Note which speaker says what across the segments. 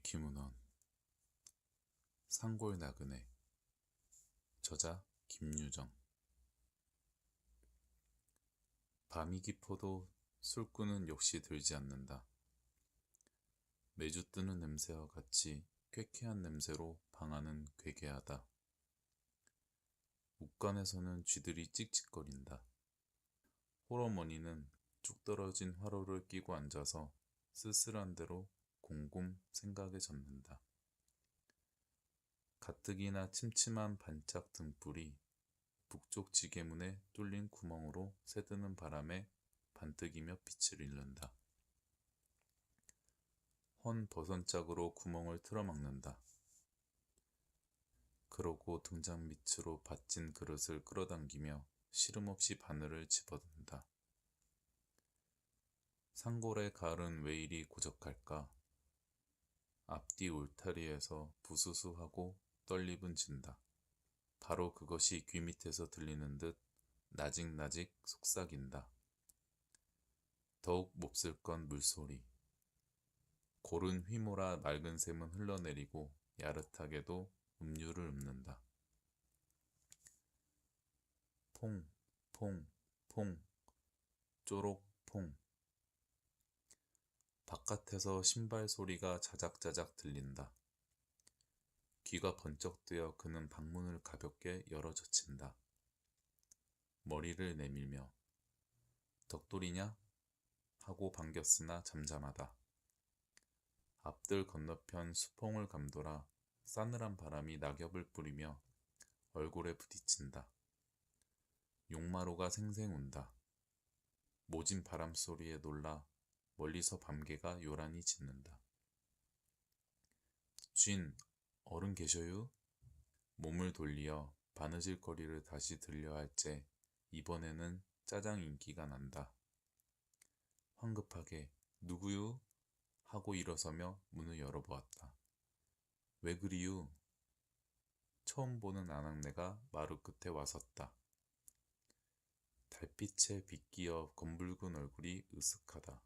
Speaker 1: 김은원 산골 나그네 저자 김유정 밤이 깊어도 술꾼은 역시 들지 않는다. 매주 뜨는 냄새와 같이 쾌쾌한 냄새로 방안은 괴괴하다. 묵간에서는 쥐들이 찍찍거린다. 홀어머니는 쭉 떨어진 화로를 끼고 앉아서 쓸쓸한 대로 곰곰 생각에 젖는다. 가뜩이나 침침한 반짝 등불이 북쪽 지게문에 뚫린 구멍으로 새드는 바람에 반뜩이며 빛을 잃는다. 헌 버선짝으로 구멍을 틀어막는다. 그러고 등잔 밑으로 받친 그릇을 끌어당기며 시름없이 바늘을 집어든다. 산골의 가을은 왜 이리 고적할까? 앞뒤 울타리에서 부수수하고 떨립은 진다. 바로 그것이 귀 밑에서 들리는 듯 나직나직 속삭인다. 더욱 몹쓸 건 물소리. 골은 휘몰아 맑은 샘은 흘러내리고 야릇하게도 음유를 읊는다. 퐁, 퐁, 퐁, 쪼록, 퐁. 바깥에서 신발 소리가 자작자작 들린다. 귀가 번쩍 뜨여 그는 방문을 가볍게 열어 젖힌다. 머리를 내밀며 덕돌이냐? 하고 반겼으나 잠잠하다. 앞들 건너편 수퐁을 감돌아 싸늘한 바람이 낙엽을 뿌리며 얼굴에 부딪힌다. 용마루가 생생 운다. 모진 바람 소리에 놀라 멀리서 밤개가 요란히 짖는다. 쥔, 어른 계셔유? 몸을 돌리어 바느질 거리를 다시 들려 할째 이번에는 짜장 인기가 난다. 황급하게 누구유? 하고 일어서며 문을 열어보았다. 왜 그리유? 처음 보는 아낙네가 마루 끝에 와섰다. 달빛에 빗기어 검붉은 얼굴이 으슥하다.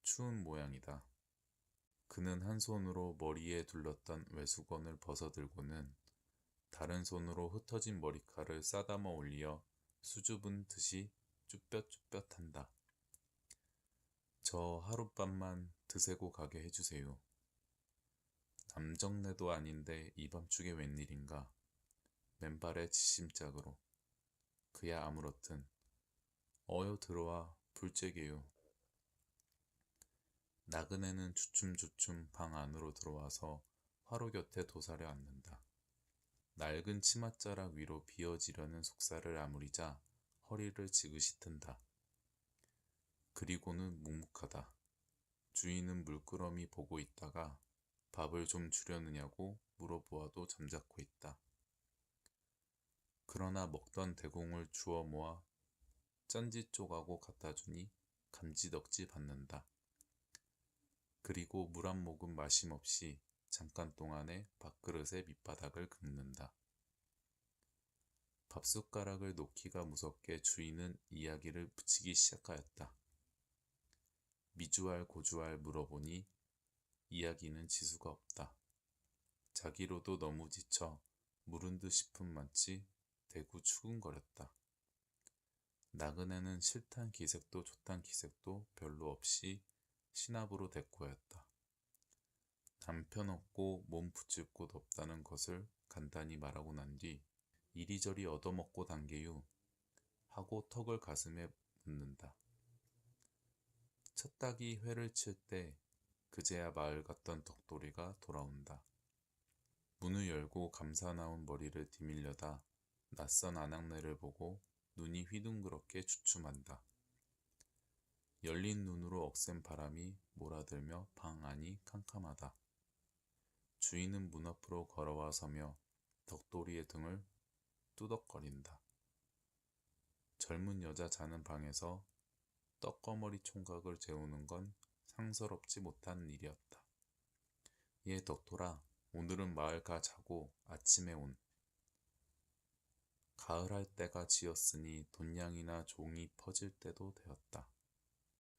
Speaker 1: 추운 모양이다. 그는 한 손으로 머리에 둘렀던 외수건을 벗어들고는 다른 손으로 흩어진 머리칼을 싸다마 올리어 수줍은 듯이 쭈뼛쭈뼛한다. 저 하룻밤만 드세고 가게 해주세요. 남정네도 아닌데 이 밤중에 웬일인가. 맨발에 지심짝으로. 그야 아무렇든. 어여 들어와 불째게요. 나그네는 주춤주춤 방 안으로 들어와서 화로 곁에 도사려 앉는다. 낡은 치맛자락 위로 비어지려는 속살을 아무리자 허리를 지그시 튼다. 그리고는 묵묵하다. 주인은 물끄러미 보고 있다가 밥을 좀 주려느냐고 물어보아도 잠자코 있다. 그러나 먹던 대공을 주워 모아 짠지 쪼가고 갖다 주니 감지덕지 받는다. 그리고 물 한 모금 마심없이 잠깐 동안에 밥그릇의 밑바닥을 긁는다. 밥숟가락을 놓기가 무섭게 주인은 이야기를 붙이기 시작하였다. 미주알 고주알 물어보니 이야기는 지수가 없다. 자기로도 너무 지쳐 물은 듯 싶은 만치 대구 추근거렸다. 나그네는 싫단 기색도 좋단 기색도 별로 없이 신압으로 대꾸하였다. 남편 없고 몸 붙일 곳 없다는 것을 간단히 말하고 난 뒤 이리저리 얻어먹고 단계유 하고 턱을 가슴에 묻는다. 첫 닭이 회를 칠 때 그제야 마을 갔던 덕돌이가 돌아온다. 문을 열고 감사 나온 머리를 디밀려다 낯선 아낙네를 보고 눈이 휘둥그렇게 주춤한다. 열린 눈으로 억센 바람이 몰아들며 방 안이 캄캄하다. 주인은 문 앞으로 걸어와 서며 덕돌이의 등을 뚜덕거린다. 젊은 여자 자는 방에서 떡거머리 총각을 재우는 건 상서롭지 못한 일이었다. 예, 덕돌아, 오늘은 마을 가 자고 아침에 온. 가을할 때가 지었으니 돈냥이나 종이 퍼질 때도 되었다.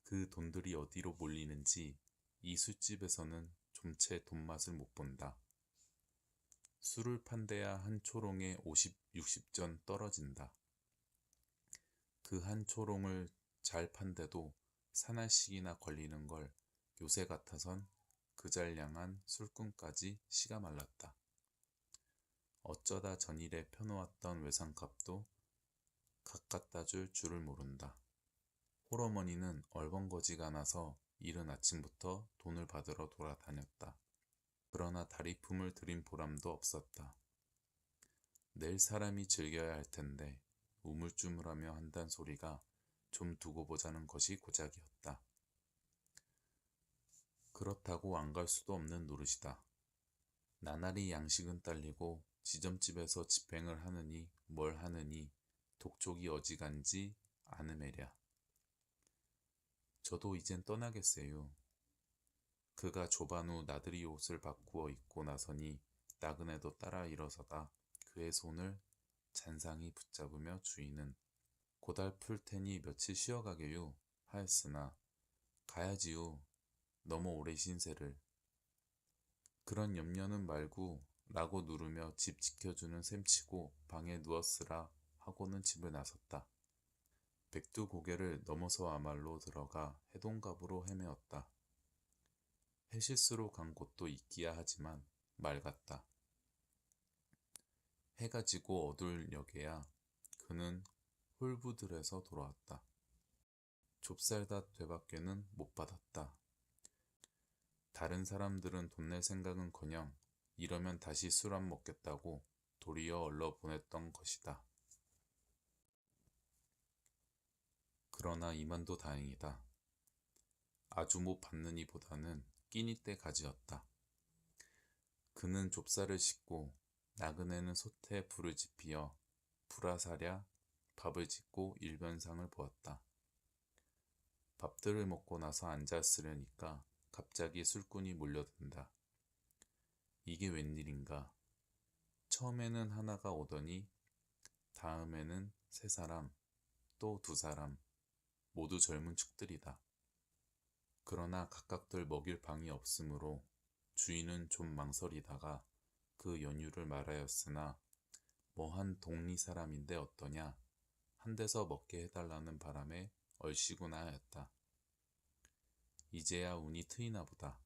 Speaker 1: 그 돈들이 어디로 몰리는지 이 술집에서는 좀채 돈맛을 못 본다. 술을 판대야 한 초롱에 50, 60전 떨어진다. 그 한 초롱을 잘 판대도 사날씩이나 걸리는 걸 요새 같아선 그 잘량한 술꾼까지 시가 말랐다. 어쩌다 전일에 펴놓았던 외상값도 각 갖다 줄 줄을 모른다. 홀어머니는 얼벙거지가 나서 이른 아침부터 돈을 받으러 돌아다녔다. 그러나 다리품을 들인 보람도 없었다. 낼 사람이 즐겨야 할 텐데 우물쭈물하며 한단 소리가 좀 두고 보자는 것이 고작이었다. 그렇다고 안 갈 수도 없는 노릇이다. 나날이 양식은 딸리고 지점집에서 집행을 하느니 뭘 하느니 독촉이 어지간지 않으매랴. 저도 이젠 떠나겠세요. 그가 조반 후 나들이 옷을 바꾸어 입고 나서니 나그네도 따라 일어서다 그의 손을 잔상히 붙잡으며 주인은 고달플 테니 며칠 쉬어가게요 하였으나 가야지요. 너무 오래 신세를. 그런 염려는 말고 라고 누르며 집 지켜주는 셈치고 방에 누웠으라 하고는 집을 나섰다. 백두 고개를 넘어서 아말로 들어가 해동갑으로 헤매었다. 해실수로 간 곳도 있기야 하지만 맑았다. 해가 지고 어둘 역에야 그는 홀부들에서 돌아왔다. 좁쌀닷 되밖에는 못 받았다. 다른 사람들은 돈 낼 생각은커녕 이러면 다시 술 안 먹겠다고 도리어 얼러 보냈던 것이다. 그러나 이만도 다행이다. 아주 못 받느니 보다는 끼니 때 가지였다. 그는 좁쌀을 씻고 나그네는 솥에 불을 지피어 불아사랴 밥을 짓고 일변상을 보았다. 밥들을 먹고 나서 앉았으려니까 갑자기 술꾼이 몰려든다. 이게 웬일인가. 처음에는 하나가 오더니 다음에는 세 사람, 또 두 사람, 모두 젊은 축들이다. 그러나 각각들 먹일 방이 없으므로 주인은 좀 망설이다가 그 연유를 말하였으나 뭐한 동리 사람인데 어떠냐 한 데서 먹게 해달라는 바람에 얼씨구나 하였다. 이제야 운이 트이나 보다.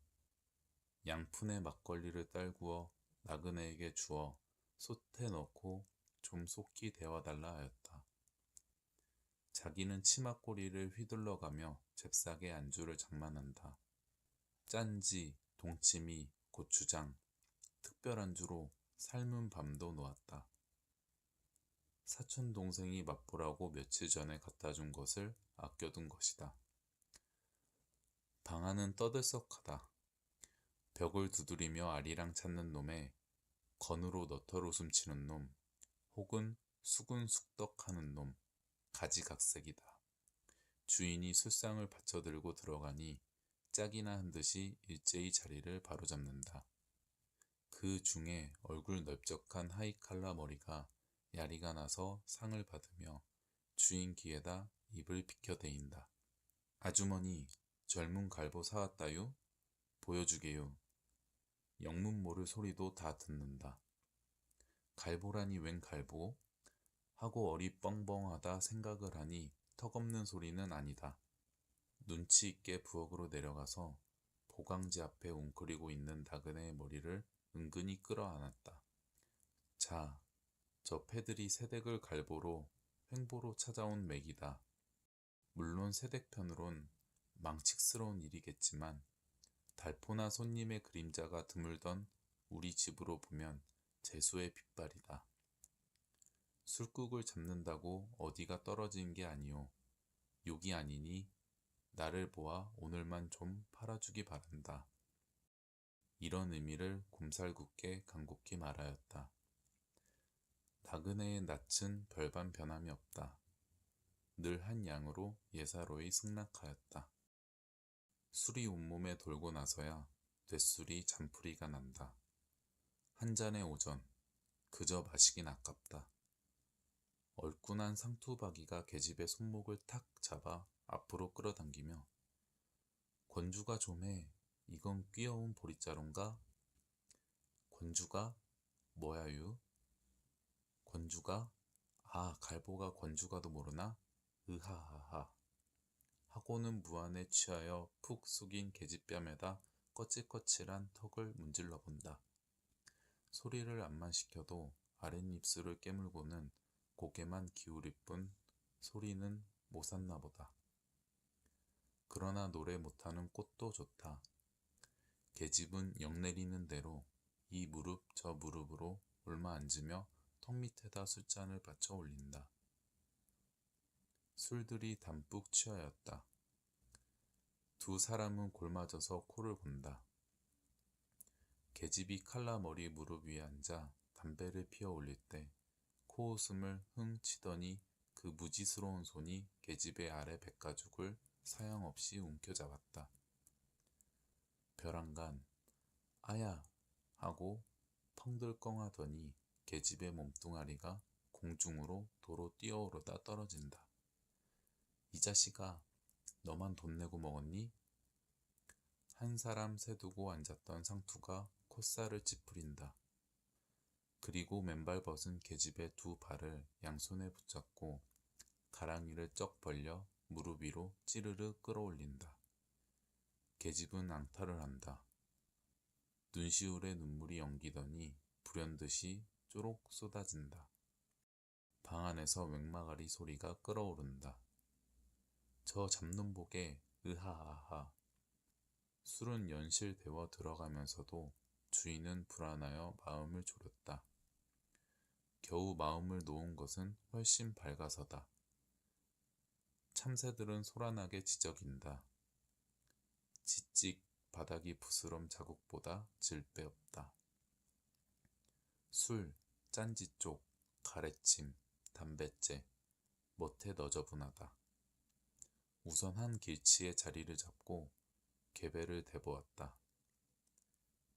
Speaker 1: 양푼에 막걸리를 딸구어 나그네에게 주어 솥에 넣고 좀 속히 데워달라 하였다. 자기는 치맛꼬리를 휘둘러가며 잽싸게 안주를 장만한다. 짠지, 동치미, 고추장, 특별 안주로 삶은 밤도 놓았다. 사촌 동생이 맛보라고 며칠 전에 갖다 준 것을 아껴둔 것이다. 방 안은 떠들썩하다. 벽을 두드리며 아리랑 찾는 놈에 건으로 너털 웃음 치는 놈, 혹은 수근숙덕하는 놈, 가지각색이다. 주인이 술상을 받쳐들고 들어가니 짝이나 한 듯이 일제히 자리를 바로잡는다. 그 중에 얼굴 넓적한 하이칼라 머리가 야리가 나서 상을 받으며 주인 귀에다 입을 비켜대인다. 아주머니, 젊은 갈보 사왔다유? 보여주게요. 영문 모를 소리도 다 듣는다. 갈보라니 웬 갈보? 하고 어리 뻥뻥하다 생각을 하니 턱없는 소리는 아니다. 눈치 있게 부엌으로 내려가서 보강지 앞에 웅크리고 있는 나그네의 머리를 은근히 끌어안았다. 자, 저 패들이 새댁을 갈보로 횡보로 찾아온 맥이다. 물론 새댁편으론 망측스러운 일이겠지만 달포나 손님의 그림자가 드물던 우리 집으로 보면 재수의 핏발이다. 술국을 잡는다고 어디가 떨어진 게 아니오. 욕이 아니니 나를 보아 오늘만 좀 팔아주기 바란다. 이런 의미를 곰살궂게 간곡히 말하였다. 나그네의 낯은 별반 변함이 없다. 늘 한 양으로 예사로이 승낙하였다. 술이 온몸에 돌고 나서야 돛술이 잔풀이가 난다. 한 잔의 오전, 그저 마시긴 아깝다. 얼큰한 상투박이가 계집의 손목을 탁 잡아 앞으로 끌어당기며 권주가 좀 해. 이건 귀여운 보릿자루인가? 권주가? 뭐야유? 권주가? 아, 갈보가 권주가도 모르나? 으하하하. 하고는 무안에 취하여 푹 숙인 계집뺨에다 거칠거칠한 턱을 문질러 본다. 소리를 안만 시켜도 아랫입술을 깨물고는 고개만 기울일 뿐 소리는 못 샀나 보다. 그러나 노래 못하는 꽃도 좋다. 계집은 영 내리는 대로 이 무릎 저 무릎으로 올마 앉으며 턱 밑에다 술잔을 받쳐 올린다. 술들이 담뿍 취하였다. 두 사람은 골맞아서 코를 본다. 계집이 칼라 머리 무릎 위에 앉아 담배를 피워 올릴 때 코웃음을 흥 치더니 그 무지스러운 손이 계집의 아래 백가죽을 사양없이 움켜잡았다. 벼랑간 아야 하고 펑들껑하더니 계집의 몸뚱아리가 공중으로 도로 뛰어오르다 떨어진다. 이 자식아, 너만 돈 내고 먹었니? 한 사람 세두고 앉았던 상투가 콧살을 찌푸린다. 그리고 맨발 벗은 계집의 두 발을 양손에 붙잡고 가랑이를 쩍 벌려 무릎 위로 찌르르 끌어올린다. 계집은 앙탈을 한다. 눈시울에 눈물이 연기더니 불현듯이 쪼록 쏟아진다. 방 안에서 웽마가리 소리가 끓어오른다. 저 잡놈보게 으하하하. 술은 연실되어 들어가면서도 주인은 불안하여 마음을 졸였다. 겨우 마음을 놓은 것은 훨씬 밝아서다. 참새들은 소란하게 지저긴다. 지찍 바닥이 부스럼 자국보다 질배 없다. 술, 짠지쪽, 가래침, 담뱃재, 멋에 너저분하다. 우선 한 길치에 자리를 잡고 개배를 대보았다.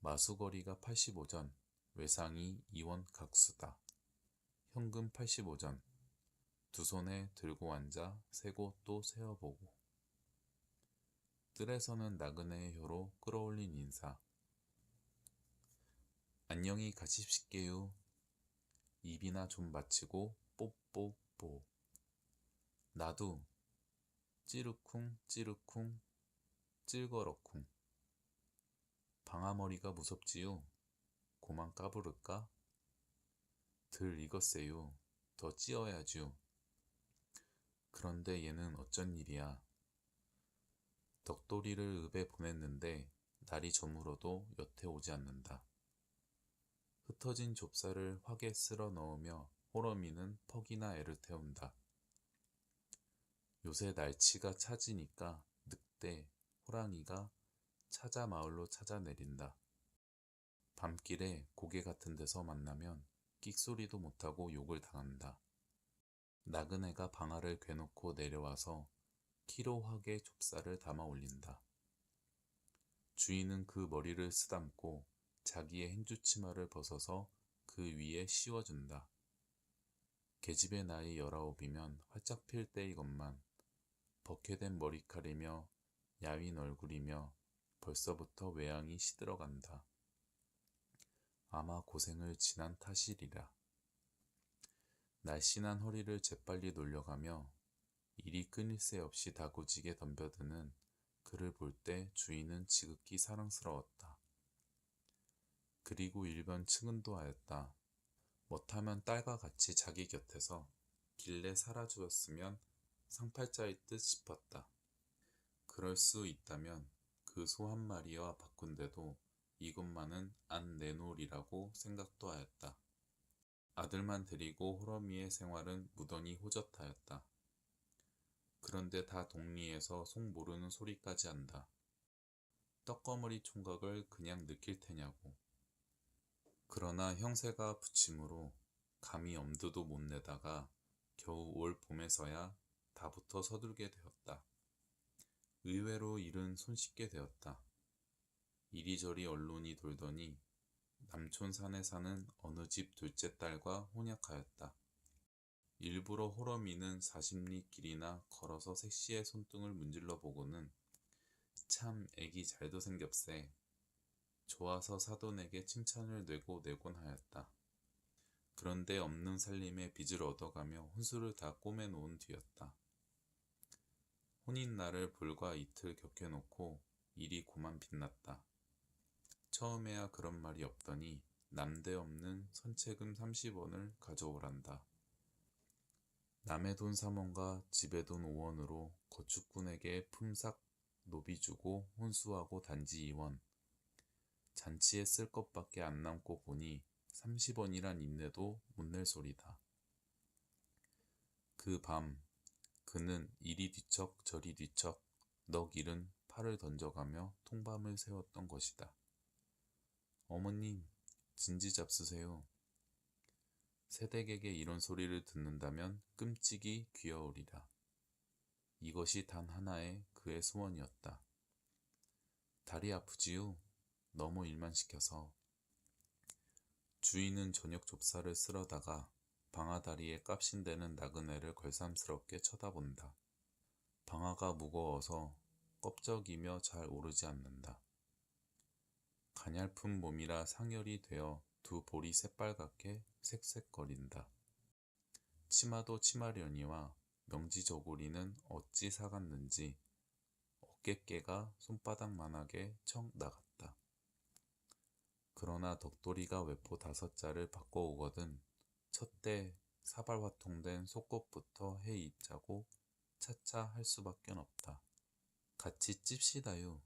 Speaker 1: 마수거리가 85전, 외상이 2원 각수다. 현금 85전, 두 손에 들고 앉아 세고 또 세어보고. 뜰에서는 나그네의 혀로 끌어올린 인사. 안녕히 가십시게요. 입이나 좀 맞추고 뽀뽀뽀. 나도 찌르쿵 찌르쿵 찔거러쿵. 방아머리가 무섭지요. 고만 까부를까? 들 익었세요. 더 찌어야죠. 그런데 얘는 어쩐 일이야. 덕돌이를 읍에 보냈는데 날이 저물어도 여태 오지 않는다. 흩어진 좁쌀을 확에 쓸어 넣으며 호러미는 퍽이나 애를 태운다. 요새 날치가 찾으니까 늑대, 호랑이가 찾아 마을로 찾아내린다. 밤길에 고개 같은 데서 만나면 끽소리도 못하고 욕을 당한다. 나그네가 방아를 괴놓고 내려와서 키로하게 좁쌀을 담아 올린다. 주인은 그 머리를 쓰담고 자기의 행주치마를 벗어서 그 위에 씌워준다. 계집의 나이 19이면 활짝 필 때이건만 벗게된 머리칼이며 야윈 얼굴이며 벌써부터 외양이 시들어간다. 아마 고생을 지난 탓이리라. 날씬한 허리를 재빨리 놀려가며 일이 끊일 새 없이 다구지게 덤벼드는 그를 볼 때 주인은 지극히 사랑스러웠다. 그리고 일변 측은도 하였다. 못하면 딸과 같이 자기 곁에서 길래 살아주었으면 상팔자일 듯 싶었다. 그럴 수 있다면 그 소 한 마리와 바꾼데도 이것만은 안 내놓으리라고 생각도 하였다. 아들만 데리고 호러미의 생활은 무던히 호젓하였다. 그런데 다 동리에서 속 모르는 소리까지 한다. 떡거머리 총각을 그냥 느낄 테냐고. 그러나 형세가 부침으로 감히 엄두도 못 내다가 겨우 올 봄에서야 다부터 서둘게 되었다. 의외로 일은 손쉽게 되었다. 이리저리 언론이 돌더니 남촌 산에 사는 어느 집 둘째 딸과 혼약하였다. 일부러 호러미는 40리 길이나 걸어서 색시의 손등을 문질러 보고는 참 애기 잘도 생겼세. 좋아서 사돈에게 칭찬을 내곤 하였다. 그런데 없는 살림에 빚을 얻어가며 혼수를 다 꼬매놓은 뒤였다. 혼인날을 불과 이틀 격해놓고 일이 고만 빛났다. 처음에야 그런 말이 없더니 남대없는 선체금 30원을 가져오란다. 남의 돈 3원과 집의 돈 5원으로 거축꾼에게 품삯 노비 주고 혼수하고 단지 2원. 잔치에 쓸 것밖에 안 남고 보니 30원이란 인내도 못 낼 소리다. 그 밤 그는 이리 뒤척 저리 뒤척 넋 잃은 팔을 던져가며 통밤을 새웠던 것이다. 어머님, 진지 잡수세요. 새댁에게 이런 소리를 듣는다면 끔찍이 귀여우리라. 이것이 단 하나의 그의 소원이었다. 다리 아프지요? 너무 일만 시켜서. 주인은 저녁 좁쌀을 쓸어다가 방아다리에 깝신대는 나그네를 걸삼스럽게 쳐다본다. 방아가 무거워서 껍적이며 잘 오르지 않는다. 가냘픈 몸이라 상열이 되어 두 볼이 새빨갛게 색색거린다. 치마도 치마려니와 명지저고리는 어찌 사갔는지 어깨깨가 손바닥만하게 청 나갔다. 그러나 덕돌이가 외포 5자를 바꿔오거든 첫대 사발화통된 속옷부터 해 입자고 차차 할 수밖엔 없다. 같이 찝시다요.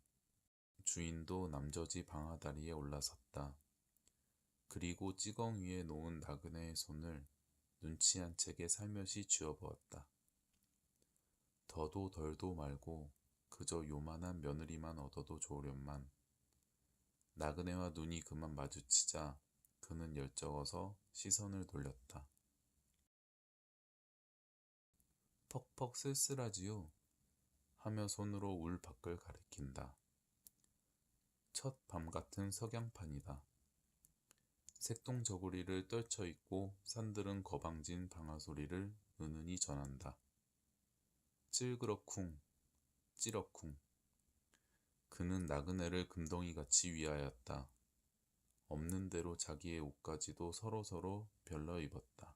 Speaker 1: 주인도 남저지 방아다리에 올라섰다. 그리고 찌껑 위에 놓은 나그네의 손을 눈치 한 채게 살며시 쥐어보았다. 더도 덜도 말고 그저 요만한 며느리만 얻어도 좋으련만. 나그네와 눈이 그만 마주치자 그는 열쩍어서 시선을 돌렸다. 퍽퍽 쓸쓸하지요? 하며 손으로 울 밖을 가리킨다. 첫 밤 같은 석양판이다. 색동저고리를 떨쳐 입고 산들은 거방진 방아 소리를 은은히 전한다. 찔그럭쿵, 찌럭쿵. 그는 나그네를 금덩이같이 위하였다. 없는 대로 자기의 옷까지도 서로서로 별러 입었다.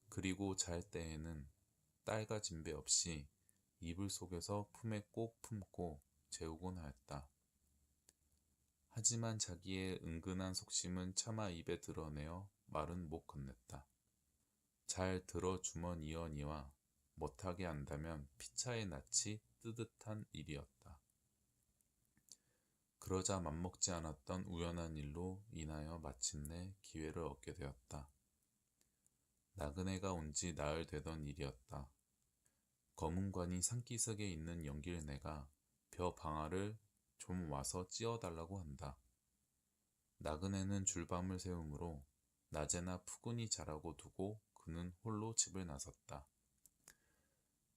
Speaker 1: 그리고 잘 때에는 딸과 진배 없이 이불 속에서 품에 꼭 품고 재우곤 하였다. 하지만 자기의 은근한 속심은 차마 입에 드러내어 말은 못 건넸다. 잘 들어주머니어니와 못하게 한다면 피차의 낯이 뜨듯한 일이었다. 그러자 맘먹지 않았던 우연한 일로 인하여 마침내 기회를 얻게 되었다. 나그네가 온 지 나흘 되던 일이었다. 거문관이 산기슭에 있는 영길네가 벼 방아를 좀 와서 찧어달라고 한다. 나그네는 줄밤을 새우므로 낮에나 푸근히 자라고 두고 그는 홀로 집을 나섰다.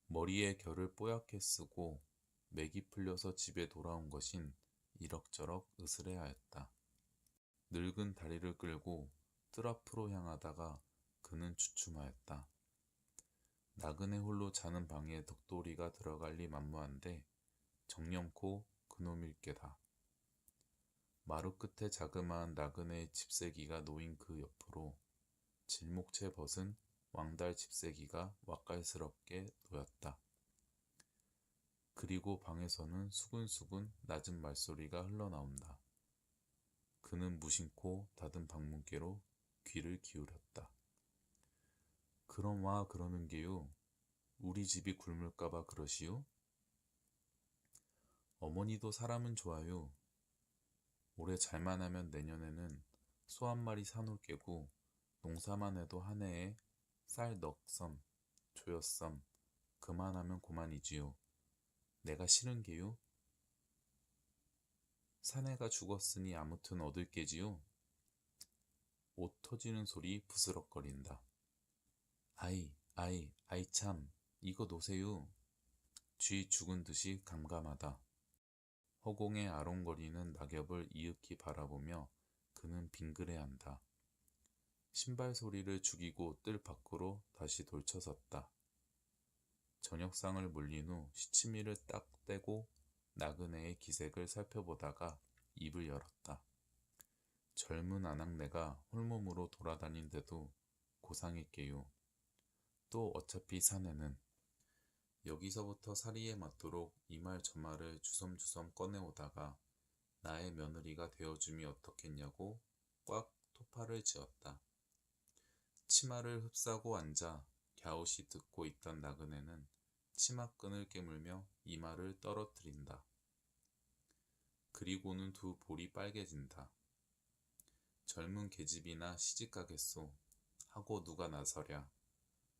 Speaker 1: 머리에 결을 뽀얗게 쓰고 맥이 풀려서 집에 돌아온 것인 이럭저럭 으스레하였다. 늙은 다리를 끌고 뜰 앞으로 향하다가 그는 주춤하였다. 나그네 홀로 자는 방에 덕돌이가 들어갈 리 만무한데 정령코 그놈일 게다. 마루 끝에 자그마한 나그네의 집세기가 놓인 그 옆으로 질목채 벗은 왕달 집세기가 왁갈스럽게 놓였다. 그리고 방에서는 수근수근 낮은 말소리가 흘러나온다. 그는 무심코 닫은 방문께로 귀를 기울였다. 그럼 와 그러는 게요. 우리 집이 굶을까봐 그러시오? 어머니도 사람은 좋아요. 올해 잘만 하면 내년에는 소 한 마리 사놓을 게고 농사만 해도 한 해에 쌀 넉 섬, 조여 섬 그만하면 고만이지요. 내가 싫은 게요? 사내가 죽었으니 아무튼 얻을 게지요. 옷 터지는 소리 부스럭거린다. 아이 참, 이거 놓으세요. 쥐 죽은 듯이 감감하다. 허공에 아롱거리는 낙엽을 이윽히 바라보며 그는 빙그레한다. 신발 소리를 죽이고 뜰 밖으로 다시 돌쳐섰다. 저녁상을 물린 후 시치미를 딱 떼고 나그네의 기색을 살펴보다가 입을 열었다. 젊은 아낙네가 홀몸으로 돌아다닌데도 고상했게요. 또 어차피 사내는 여기서부터 사리에 맞도록 이 말 저 말을 주섬주섬 꺼내오다가 나의 며느리가 되어줌이 어떻겠냐고 꽉 토파를 지었다. 치마를 흡사고 앉아 갸웃이 듣고 있던 나그네는 치마끈을 깨물며 이마를 떨어뜨린다. 그리고는 두 볼이 빨개진다. 젊은 계집이나 시집가겠소 하고 누가 나서랴.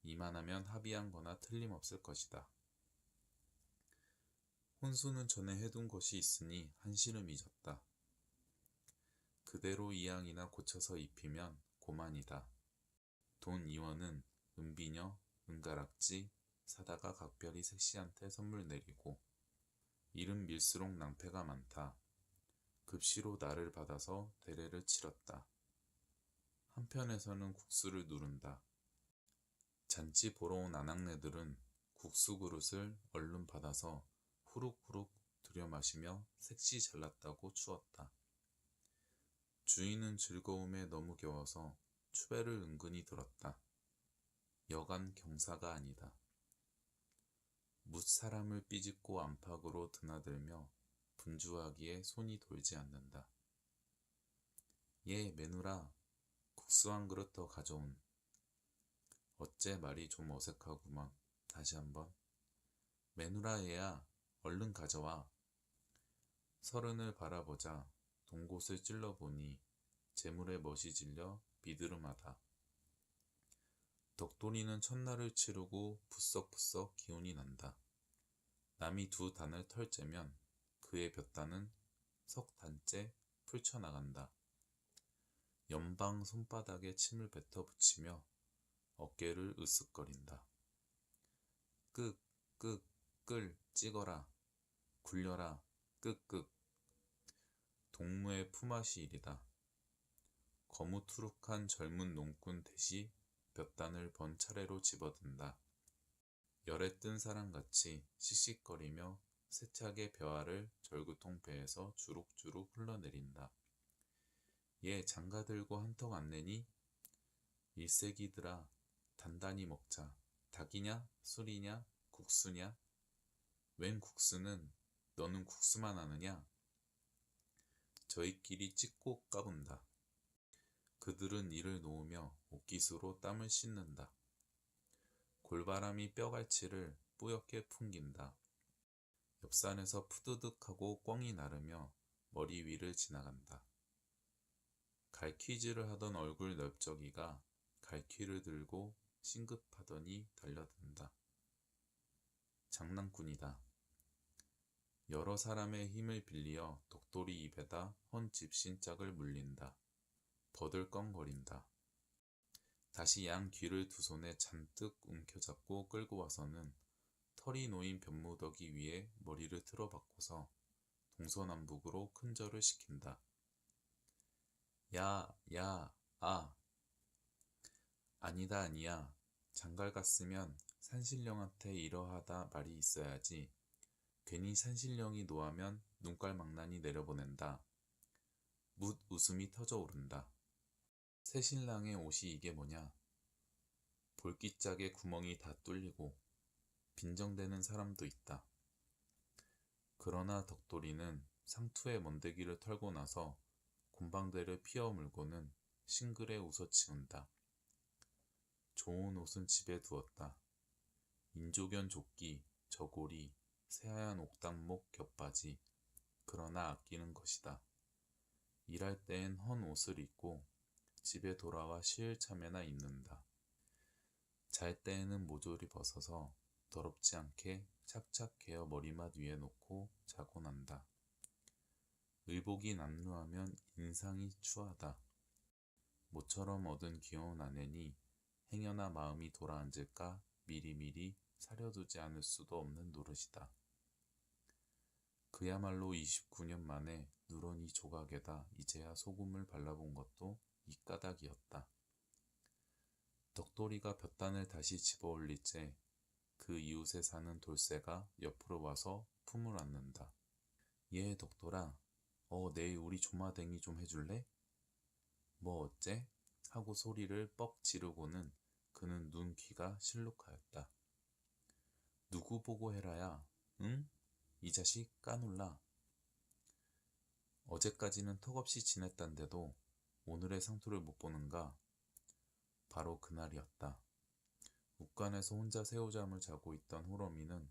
Speaker 1: 이만하면 합의한 거나 틀림없을 것이다. 혼수는 전에 해둔 것이 있으니 한시름 잊었다. 그대로 이양이나 고쳐서 입히면 고만이다. 돈 2원은 은비녀, 은가락지 사다가 각별히 색시한테 선물 내리고 이름 밀수록 낭패가 많다. 급시로 나를 받아서 대례를 치렀다. 한편에서는 국수를 누른다. 잔치 보러 온 아낙네들은 국수 그릇을 얼른 받아서 후룩후룩 들여 마시며 색시 잘났다고 추었다. 주인은 즐거움에 너무 겨워서 추배를 은근히 들었다. 여간 경사가 아니다. 뭇 사람을 삐집고 안팎으로 드나들며 분주하기에 손이 돌지 않는다. 예, 매누라, 국수 한 그릇 더 가져온. 어째 말이 좀 어색하구먼. 다시 한번. 매누라 얘야, 얼른 가져와. 서른을 바라보자 동곳을 찔러보니 재물에 멋이 질려 비드름하다. 덕돌이는 첫날을 치르고 부썩부썩 기운이 난다. 남이 두 단을 털째면 그의 볕단은 석 단째 풀쳐나간다. 연방 손바닥에 침을 뱉어 붙이며 어깨를 으쓱거린다. 끄, 끄, 끌, 찍어라. 굴려라. 끄끄. 동무의 품앗이 일이다. 거무투룩한 젊은 농꾼 대시 볕단을 번 차례로 집어든다. 열에 뜬 사람같이 씩씩거리며 세차게 벼알을 절구통 배에서 주룩주룩 흘러내린다. 얘 장가 들고 한턱 안 내니? 일세기들아, 단단히 먹자. 닭이냐? 술이냐? 국수냐? 웬 국수는 너는 국수만 아느냐? 저희끼리 찍고 까분다. 그들은 이를 놓으며 옷깃으로 땀을 씻는다. 골바람이 뼈갈치를 뿌옇게 풍긴다. 옆산에서 푸드득하고 꿩이 나르며 머리 위를 지나간다. 갈퀴질을 하던 얼굴 넓적이가 갈퀴를 들고 신급하더니 달려든다. 장난꾼이다. 여러 사람의 힘을 빌리어 덕돌이 입에다 헌 집신짝을 물린다. 버들컹거린다. 다시 양 귀를 두 손에 잔뜩 움켜잡고 끌고 와서는 털이 놓인 벼무더기 위에 머리를 틀어박고서 동서남북으로 큰 절을 시킨다. 야, 야, 아. 아니다 아니야. 장갈 갔으면 산신령한테 이러하다 말이 있어야지. 괜히 산신령이 노하면 눈깔망나니 내려보낸다. 묻 웃음이 터져오른다. 새신랑의 옷이 이게 뭐냐. 볼기짝에 구멍이 다 뚫리고 빈정대는 사람도 있다. 그러나 덕돌이는 상투의 먼데기를 털고 나서 곰방대를 피어 물고는 싱글에 웃어치운다. 좋은 옷은 집에 두었다. 인조견 조끼, 저고리, 새하얀 옥당목 겹바지. 그러나 아끼는 것이다. 일할 때엔 헌 옷을 입고 집에 돌아와 쉴 참에나 입는다. 잘 때에는 모조리 벗어서 더럽지 않게 착착 개어 머리맡 위에 놓고 자곤 한다. 의복이 남루하면 인상이 추하다. 모처럼 얻은 귀여운 아내니 행여나 마음이 돌아앉을까 미리미리 사려두지 않을 수도 없는 노릇이다. 그야말로 29년 만에 누런 이 조각에다 이제야 소금을 발라본 것도 이 까닭이었다. 덕돌이가 볕단을 다시 집어올리째 그 이웃에 사는 돌쇠가 옆으로 와서 품을 안는다. 예, 독돌아. 내일 우리 조마댕이 좀 해줄래? 뭐 어째? 하고 소리를 뻑 지르고는 그는 눈 귀가 실룩하였다. 누구 보고 해라야? 응? 이 자식 까눌라. 어제까지는 턱없이 지냈단데도 오늘의 상투를 못 보는가? 바로 그날이었다. 욱관에서 혼자 새우잠을 자고 있던 호러미는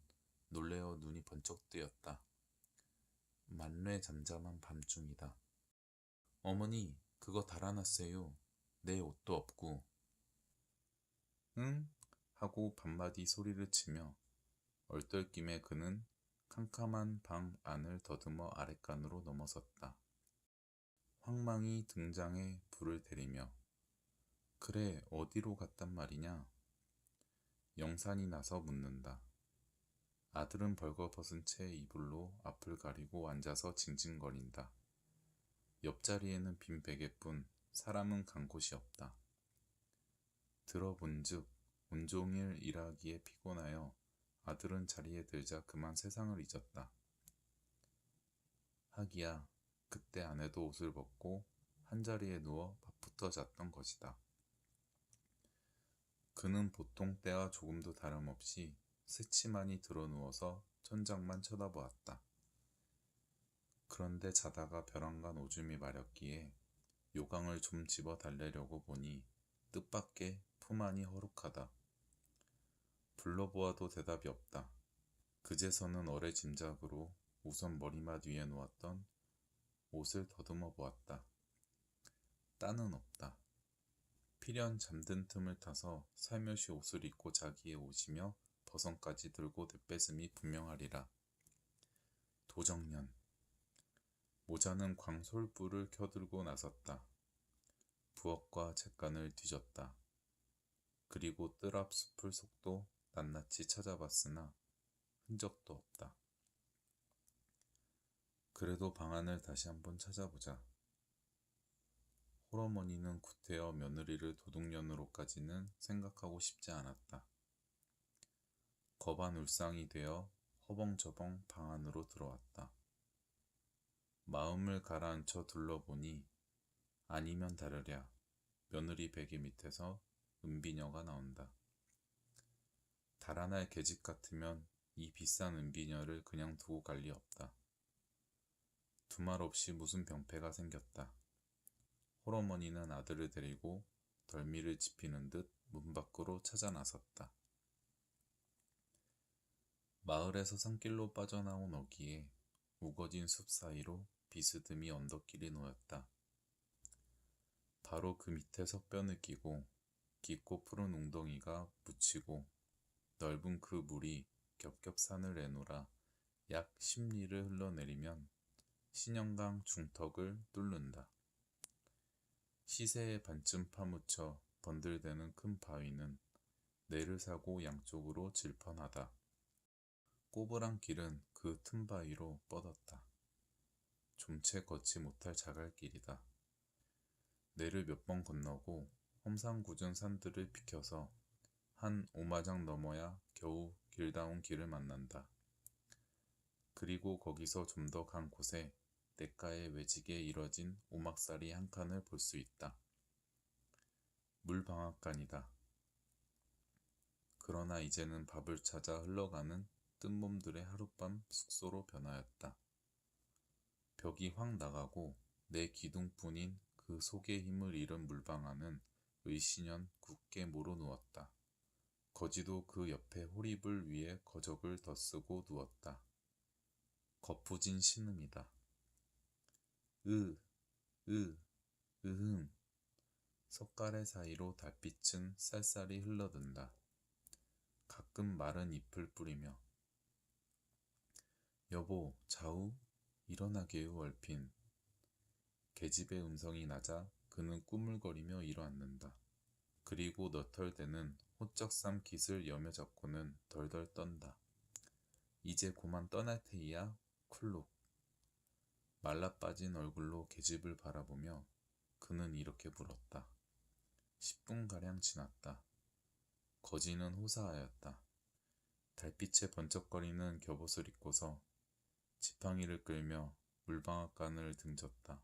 Speaker 1: 놀래어 눈이 번쩍 뜨였다. 만래 잠잠한 밤중이다. 어머니, 그거 달아놨어요. 내 옷도 없고. 응? 하고 반마디 소리를 치며 얼떨김에 그는 캄캄한 방 안을 더듬어 아랫간으로 넘어섰다. 황망이 등장해 불을 때리며 그래, 어디로 갔단 말이냐? 영산이 나서 묻는다. 아들은 벌거벗은 채 이불로 앞을 가리고 앉아서 징징거린다. 옆자리에는 빈 베개뿐 사람은 간 곳이 없다. 들어본즉 온종일 일하기에 피곤하여 아들은 자리에 들자 그만 세상을 잊었다. 하기야 그때 아내도 옷을 벗고 한자리에 누워 밥부터 잤던 것이다. 그는 보통 때와 조금도 다름없이 새치만이 드러누워서 천장만 쳐다보았다. 그런데 자다가 벼랑간 오줌이 마렵기에 요강을 좀 집어 달래려고 보니 뜻밖의 품 안이 허룩하다. 불러보아도 대답이 없다. 그제서는 어레 짐작으로 우선 머리맡 위에 놓았던 옷을 더듬어 보았다. 따는 없다. 필연 잠든 틈을 타서 살며시 옷을 입고 자기의 옷이며 버선까지 들고 내뺏음이 분명하리라. 도정년. 모자는 광솔불을 켜들고 나섰다. 부엌과 잿간을 뒤졌다. 그리고 뜰 앞 숲을 속도 낱낱이 찾아봤으나 흔적도 없다. 그래도 방안을 다시 한번 찾아보자. 홀어머니는 구태여 며느리를 도둑년으로까지는 생각하고 싶지 않았다. 겁한 울상이 되어 허벙저벙 방 안으로 들어왔다. 마음을 가라앉혀 둘러보니 아니면 다르랴 며느리 베개 밑에서 은비녀가 나온다. 달아날 계집 같으면 이 비싼 은비녀를 그냥 두고 갈 리 없다. 두말 없이 무슨 병폐가 생겼다. 홀어머니는 아들을 데리고 덜미를 지피는 듯 문 밖으로 찾아 나섰다. 마을에서 산길로 빠져나온 어귀에 우거진 숲 사이로 비스듬히 언덕길이 놓였다. 바로 그 밑에 석변을 끼고 깊고 푸른 웅덩이가 묻히고 넓은 그 물이 겹겹 산을 내놓으라 약 10리를 흘러내리면 신영강 중턱을 뚫는다. 시세에 반쯤 파묻혀 번들대는 큰 바위는 내를 사고 양쪽으로 질펀하다. 꼬부랑 길은 그 틈바위로 뻗었다. 좀채 걷지 못할 자갈길이다. 내를 몇 번 건너고 험상궂은 산들을 비켜서 한 오마장 넘어야 겨우 길다운 길을 만난다. 그리고 거기서 좀 더 간 곳에 냇가에 외지게 이뤄진 오막살이 한 칸을 볼 수 있다. 물방앗간이다. 그러나 이제는 밥을 찾아 흘러가는 뜬몸들의 하룻밤 숙소로 변하였다. 벽이 확 나가고 내 기둥뿐인 그 속의 힘을 잃은 물방아는 의신연 굳게 몰아누웠다. 거지도 그 옆에 호리불 위에 거적을 덧쓰고 누웠다. 거푸진 신음이다. 으흠. 석가래 사이로 달빛은 쌀쌀이 흘러든다. 가끔 마른 잎을 뿌리며 여보, 자우? 일어나게요 얼핀. 계집의 음성이 나자 그는 꾸물거리며 일어앉는다. 그리고 너털대는 호쩍 쌈 깃을 여며 잡고는 덜덜 떤다. 이제 고만 떠날 테이야 쿨룩. 말라빠진 얼굴로 계집을 바라보며 그는 이렇게 물었다. 10분가량 지났다. 거지는 호사하였다. 달빛에 번쩍거리는 겹옷을 입고서 지팡이를 끌며 물방앗간을 등졌다.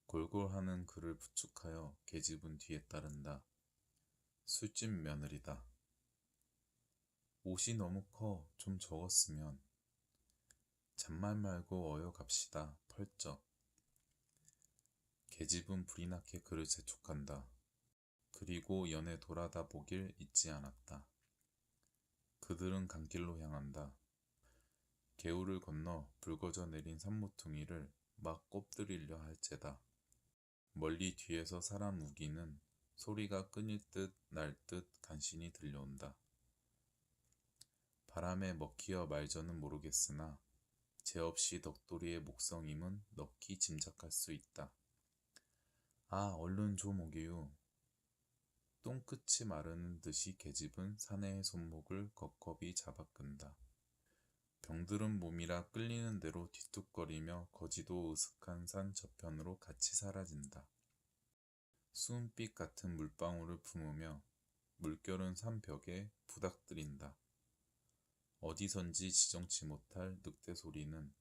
Speaker 1: 골골하는 그를 부축하여 계집은 뒤에 따른다. 술집 며느리다. 옷이 너무 커. 좀 적었으면. 잔말 말고 어여 갑시다. 펄쩍. 계집은 불이 나게 그를 재촉한다. 그리고 연에 돌아다 보길 잊지 않았다. 그들은 강길로 향한다. 개울을 건너 붉어져 내린 산모퉁이를 막 꼽들이려 할제다. 멀리 뒤에서 사람 우기는 소리가 끊일 듯 날 듯 간신히 들려온다. 바람에 먹히어 말저는 모르겠으나 재 없이 덕돌이의 목성임은 넋이 짐작할 수 있다. 아, 얼른 좀 오게요. 똥끝이 마르는 듯이 계집은 사내의 손목을 겁겁이 잡아 끈다. 병들은 몸이라 끌리는 대로 뒤뚝거리며 거지도 으슥한 산 저편으로 같이 사라진다. 수은빛 같은 물방울을 품으며 물결은 산 벽에 부닥들인다. 어디선지 지정치 못할 늑대 소리는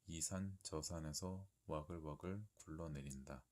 Speaker 1: 이 산 저 산에서 와글와글 굴러내린다.